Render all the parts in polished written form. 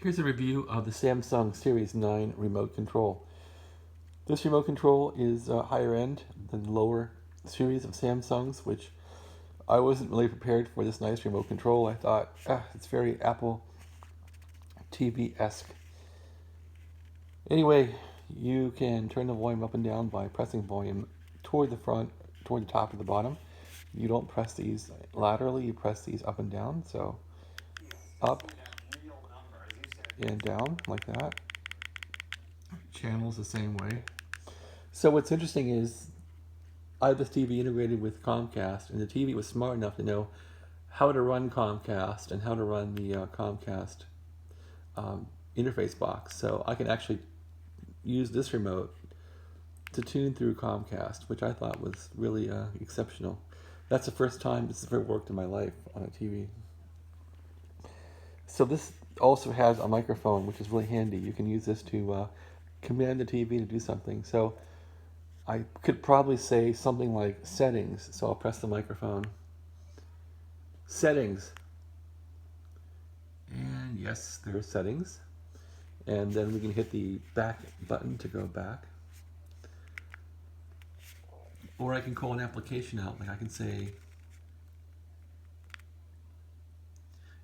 Here's a review of the Samsung Series 9 remote control. This remote control is higher end than the lower series of Samsungs, which I wasn't really prepared for this nice remote control. I thought, it's very Apple TV-esque. Anyway, you can turn the volume up and down by pressing volume toward the front, toward the top or the bottom. You don't press these laterally, you press these up and down. So up and down like that. Channels the same way. So what's interesting is I have this TV integrated with Comcast, and the TV was smart enough to know how to run Comcast and how to run the Comcast interface box. So I can actually use this remote to tune through Comcast, which I thought was really exceptional. That's the first time this has ever worked in my life on a TV. So this also has a microphone, which is really handy. You can use this to command the TV to do something. So I could probably say something like settings. So I'll press the microphone. Settings. And yes, there are settings. And then we can hit the back button to go back. Or I can call an application out. Like I can say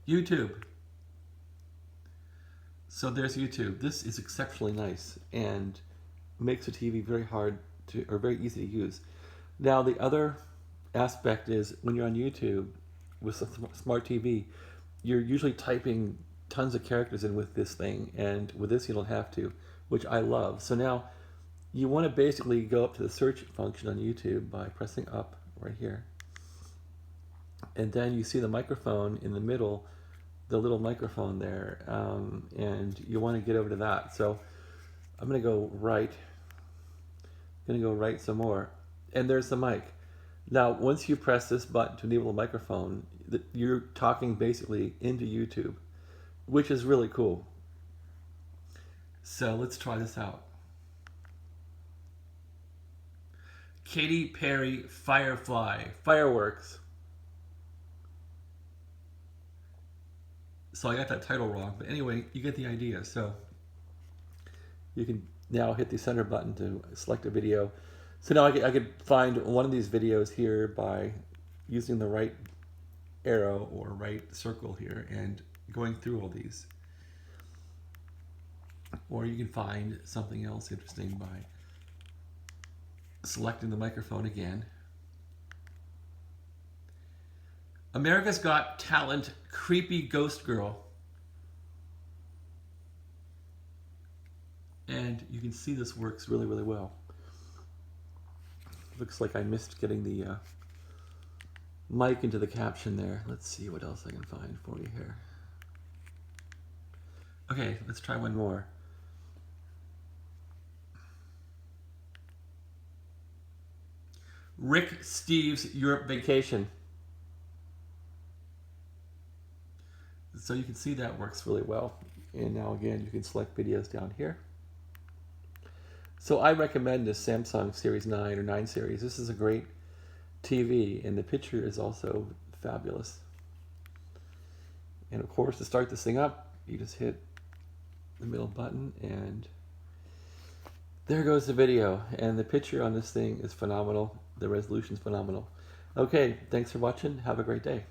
YouTube. So there's YouTube. This is exceptionally nice and makes the TV very hard to, or very easy to use. Now the other aspect is when you're on YouTube with a smart TV, you're usually typing tons of characters in with this thing, and with this you don't have to, which I love. So now you want to basically go up to the search function on YouTube by pressing up right here. And then you see the microphone in the middle, the little microphone there, and you want to get over to that. So I'm going to go right. I'm going to go right some more. And there's the mic. Now, once you press this button to enable the microphone, you're talking basically into YouTube, which is really cool. So let's try this out. Katy Perry Firefly, fireworks. So I got that title wrong, but anyway, you get the idea. So you can now hit the center button to select a video. So now I could find one of these videos here by using the right arrow or right circle here and going through all these. Or you can find something else interesting by selecting the microphone again. America's Got Talent, Creepy Ghost Girl. And you can see this works really, really well. Looks like I missed getting the mic into the caption there. Let's see what else I can find for you here. Okay, let's try one more. Rick Steves' Europe Vacation. So you can see that works really well. And now again, you can select videos down here. So I recommend this Samsung Series 9 or 9 series. This is a great TV, and the picture is also fabulous. And of course, to start this thing up, you just hit the middle button, and there goes the video. And the picture on this thing is phenomenal. The resolution is phenomenal. Okay, thanks for watching. Have a great day.